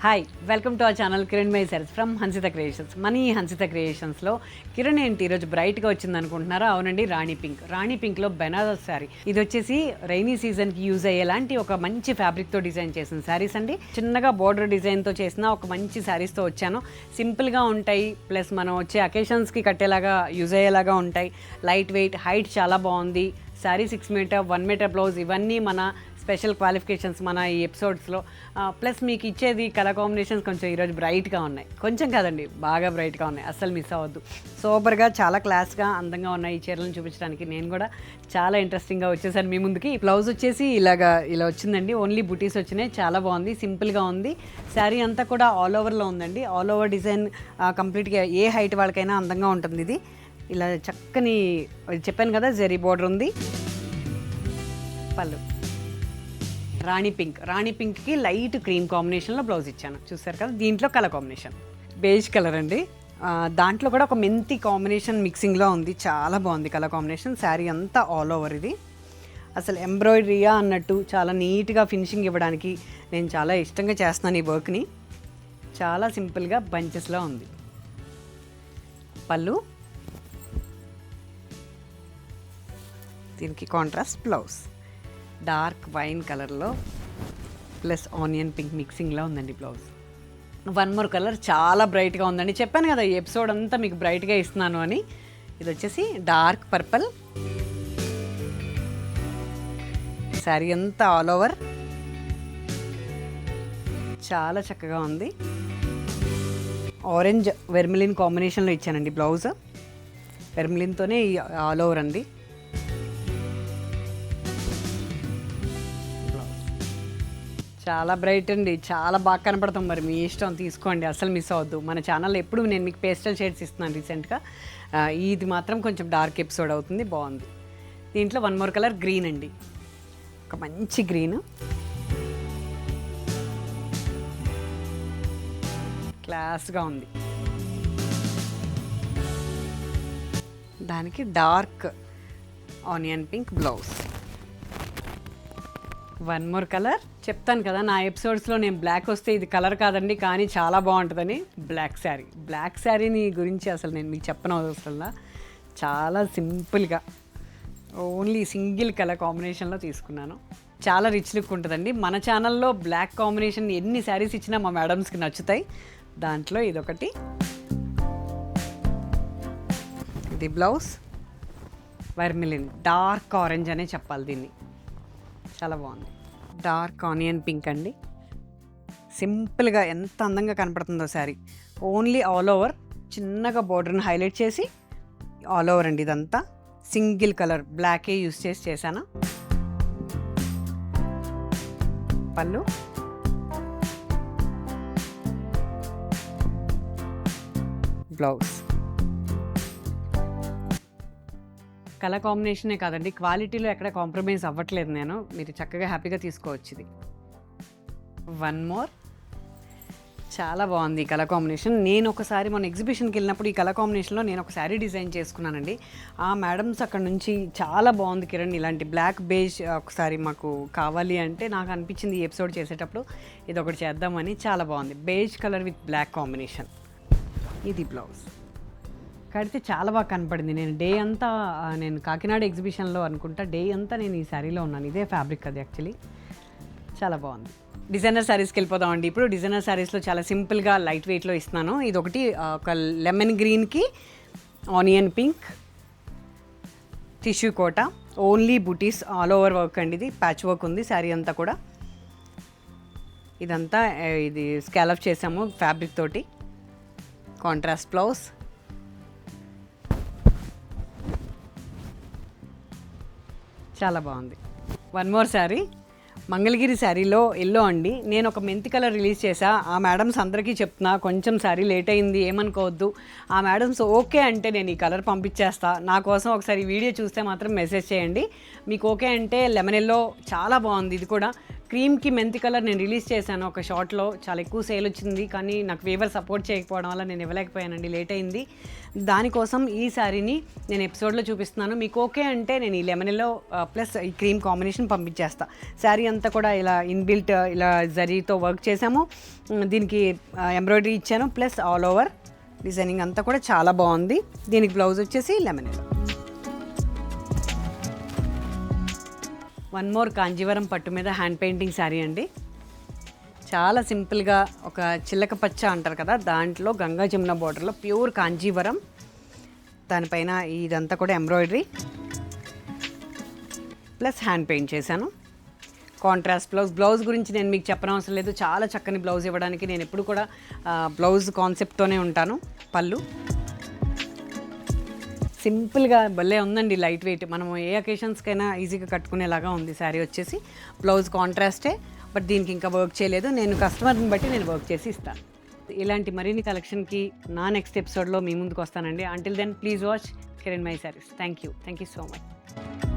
Hi welcome to our channel Kiran my saris from Hansitha creations. మన ఈ హన్సిత క్రియేషన్స్లో కిరణ్ ఏంటి ఈరోజు బ్రైట్గా వచ్చింది అనుకుంటున్నారా? అవునండి, రాణి పింక్లో బెనారస్ శారీ. ఇది వచ్చేసి రైనీ సీజన్కి యూజ్ అయ్యేలాంటి ఒక మంచి ఫ్యాబ్రిక్తో డిజైన్ చేసిన శారీస్ అండి. చిన్నగా బోర్డర్ డిజైన్తో చేసిన ఒక మంచి శారీస్తో వచ్చాను. సింపుల్గా ఉంటాయి, ప్లస్ మనం వచ్చే అకేషన్స్కి కట్టేలాగా యూజ్ అయ్యేలాగా ఉంటాయి. లైట్ వెయిట్, హైట్ చాలా బాగుంది. శారీ 6 మీటర్, 1 మీటర్ బ్లౌజ్, ఇవన్నీ మన స్పెషల్ క్వాలిఫికేషన్స్ మన ఈ ఎపిసోడ్స్లో. ప్లస్ మీకు ఇచ్చేది కలర్ కాంబినేషన్స్ కొంచెం ఈరోజు బ్రైట్గా ఉన్నాయి. కొంచెం కాదండి, బాగా బ్రైట్గా ఉన్నాయి, అస్సలు మిస్ అవ్వద్దు. సూపర్గా, చాలా క్లాస్గా, అందంగా ఉన్నాయి. ఈ చీరలను చూపించడానికి నేను కూడా చాలా ఇంట్రెస్టింగ్గా వచ్చేసాను మీ ముందుకి. బ్లౌజ్ వచ్చేసి ఇలా వచ్చిందండి. ఓన్లీ బుటీస్ వచ్చినాయి. చాలా బాగుంది, సింపుల్గా ఉంది. శారీ అంతా కూడా ఆల్ ఓవర్లో ఉందండి. ఆల్ ఓవర్ డిజైన్ కంప్లీట్గా ఏ హైట్ వాళ్ళకైనా అందంగా ఉంటుంది. ఇది ఇలా చక్కని చెప్పాను కదా, జరీ బోర్డర్ ఉంది. పళ్ళు రాణి పింక్కి లైట్ క్రీమ్ కాంబినేషన్లో బ్లౌజ్ ఇచ్చాను. చూసారు కదా, దీంట్లో కలర్ కాంబినేషన్ బేజ్ కలర్ అండి. దాంట్లో కూడా ఒక మెంతి కాంబినేషన్ మిక్సింగ్లో ఉంది. చాలా బాగుంది కలర్ కాంబినేషన్. శారీ అంతా ఆల్ ఓవర్. ఇది అసలు ఎంబ్రాయిడరీయా అన్నట్టు చాలా నీట్గా ఫినిషింగ్ ఇవ్వడానికి నేను చాలా ఇష్టంగా చేస్తున్నాను ఈ వర్క్ని. చాలా సింపుల్గా బంచెస్లో ఉంది. పళ్ళు, దీనికి కాంట్రాస్ట్ బ్లౌజ్ డార్క్ వైన్ కలర్లో ప్లస్ ఆనియన్ పింక్ మిక్సింగ్లో ఉందండి బ్లౌజ్. 1 మోర్ కలర్ చాలా బ్రైట్గా ఉందండి. చెప్పాను కదా ఈ ఎపిసోడ్ అంతా మీకు బ్రైట్గా ఇస్తున్నాను అని. ఇది వచ్చేసి డార్క్ పర్పుల్. శారీ అంతా ఆల్ ఓవర్ చాలా చక్కగా ఉంది. ఆరెంజ్ వెర్మిలిన్ కాంబినేషన్లో ఇచ్చానండి బ్లౌజ్. వెర్మిలిన్తోనే ఆల్ ఓవర్ అండి. చాలా బ్రైట్ అండి, చాలా బాగా కనపడతాం. మరి మీ ఇష్టం, తీసుకోండి, అసలు మిస్ అవ్వద్దు. మన ఛానల్లో ఎప్పుడు నేను మీకు పేస్టల్ షేడ్స్ ఇస్తున్నాను రీసెంట్గా. ఇది మాత్రం కొంచెం డార్క్ ఎపిసోడ్ అవుతుంది, బాగుంది. దీంట్లో 1 మోర్ కలర్ గ్రీన్ అండి, ఒక మంచి గ్రీన్, క్లాస్గా ఉంది. దానికి dark onion pink blouse. 1 more colour. చెప్తాను కదా నా ఎపిసోడ్స్లో నేను బ్లాక్ వస్తే ఇది కలర్ కాదండి, కానీ చాలా బాగుంటుందని. బ్లాక్ శారీని గురించి అసలు నేను మీకు చెప్పనవసరంలా. చాలా సింపుల్గా ఓన్లీ సింగిల్ కలర్ కాంబినేషన్లో తీసుకున్నాను. చాలా రిచ్ లుక్ ఉంటుందండి. మన ఛానల్లో బ్లాక్ కాంబినేషన్ ఎన్ని శారీస్ ఇచ్చినా మా మేడమ్స్కి నచ్చుతాయి. దాంట్లో ఇదొకటి. ఇది బ్లౌజ్ వర్మిలిన్ డార్క్ ఆరెంజ్ అనే చెప్పాలి దీన్ని. చాలా బాగుంది. డార్క్ ఆనియన్ పింక్ అండి. సింపుల్గా ఎంత అందంగా కనపడుతుందో శారీ. ఓన్లీ ఆల్ ఓవర్ చిన్నగా బోర్డర్ని హైలైట్ చేసి ఆల్ ఓవర్ అండి. ఇదంతా సింగిల్ కలర్ బ్లాకే యూస్ చేశాను. పళ్ళు, బ్లౌజ్. కలర్ కాంబినేషనే కాదండి, క్వాలిటీలో ఎక్కడ కాంప్రమైజ్ అవ్వట్లేదు నేను. మీరు చక్కగా హ్యాపీగా తీసుకోవచ్చు. ఇది 1 మోర్. చాలా బాగుంది ఈ కలర్ కాంబినేషన్. నేను ఒకసారి మన ఎగ్జిబిషన్కి వెళ్ళినప్పుడు ఈ కలర్ కాంబినేషన్లో నేను ఒక శారీ డిజైన్ చేసుకున్నానండి. ఆ మేడమ్స్ అక్కడ నుంచి చాలా బాగుంది కిరణ్, ఇలాంటి బ్లాక్ బేజ్ ఒకసారి మాకు కావాలి అంటే నాకు అనిపించింది ఈ ఎపిసోడ్ చేసేటప్పుడు ఇది ఒకటి చేద్దామని. చాలా బాగుంది, beige colour with black combination. ఇది బ్లౌజ్. కడితే చాలా బాగా కనపడింది. నేను కాకినాడ ఎగ్జిబిషన్లో అనుకుంటా డే అంతా నేను ఈ శారీలో ఉన్నాను. ఇదే ఫ్యాబ్రిక్ అది యాక్చువల్లీ. చాలా బాగుంది. డిజైనర్ శారీస్కి వెళ్ళిపోదామండి. ఇప్పుడు డిజైనర్ శారీస్లో చాలా సింపుల్గా లైట్ వెయిట్లో ఇస్తున్నాను. ఇది ఒకటి, ఒక లెమన్ గ్రీన్కి ఆనియన్ పింక్ టిష్యూ కోట. ఓన్లీ బుటీస్, ఆల్ ఓవర్ వర్క్ అండి. ఇది ప్యాచ్ వర్క్ ఉంది శారీ అంతా కూడా. ఇదంతా ఇది స్కాలప్ చేసాము ఫ్యాబ్రిక్ తోటి. Contrast blouse. చాలా బాగుంది. 1 మోర్ శారీ, మంగళగిరి శారీలో ఎల్లో అండి. నేను ఒక మెంతి కలర్ రిలీజ్ చేశా. ఆ మేడమ్స్ అందరికీ చెప్తున్నా, కొంచెం శారీ లేట్ అయింది ఏమనుకోవద్దు. ఆ మేడమ్స్ ఓకే అంటే నేను ఈ కలర్ పంపించేస్తా. నా కోసం ఒకసారి వీడియో చూస్తే మాత్రం మెసేజ్ చేయండి. మీకు ఓకే అంటే లెమన్ ఎల్లో చాలా బాగుంది. ఇది కూడా క్రీమ్కి మెంతి కలర్ నేను రిలీజ్ చేశాను ఒక షార్ట్లో, చాలా ఎక్కువ సేల్ వచ్చింది, కానీ నాకు వేవర్ సపోర్ట్ చేయకపోవడం వల్ల నేను ఇవ్వలేకపోయానండి, లేట్ అయింది. దానికోసం ఈ శారీని నేను ఎపిసోడ్లో చూపిస్తున్నాను. మీకు ఓకే అంటే నేను ఈ లెమనెల్లో ప్లస్ ఈ క్రీమ్ కాంబినేషన్ పంపించేస్తా. శారీ అంతా కూడా ఇలా ఇన్బిల్ట్ ఇలా జరీతో వర్క్ చేసాము, దీనికి ఎంబ్రాయిడరీ ఇచ్చాను, ప్లస్ ఆల్ ఓవర్ డిజైనింగ్ అంతా కూడా చాలా బాగుంది. దీనికి బ్లౌజ్ వచ్చేసి లెమనెల్లో. వన్ మోర్ కాంజీవరం పట్టు మీద హ్యాండ్ పెయింటింగ్ శారీ అండి. చాలా సింపుల్గా ఒక చిల్లక పచ్చ అంటారు కదా, దాంట్లో గంగా జమున బార్డర్లో ప్యూర్ కాంజీవరం, దానిపైన ఇదంతా కూడా ఎంబ్రాయిడరీ ప్లస్ హ్యాండ్ పెయింట్ చేశాను. కాంట్రాస్ట్ బ్లౌజ్ గురించి నేను మీకు చెప్పనవసరం లేదు, చాలా చక్కని బ్లౌజ్ ఇవ్వడానికి నేను ఎప్పుడు కూడా బ్లౌజ్ కాన్సెప్ట్తోనే ఉంటాను. పళ్ళు సింపుల్గా భలే ఉందండి, లైట్ వెయిట్, మనం ఏ అకేషన్స్కైనా ఈజీగా కట్టుకునేలాగా ఉంది. శారీ వచ్చేసి బ్లౌజ్ కాంట్రాస్టే, బట్ దీనికి ఇంకా వర్క్ చేయలేదు, నేను కస్టమర్ని బట్టి నేను వర్క్ చేసి ఇస్తాను. ఇలాంటి మరిన్ని కలెక్షన్కి నా నెక్స్ట్ ఎపిసోడ్లో మీ ముందుకు వస్తానండి. Until then please watch Kiran my saris. Thank you so much.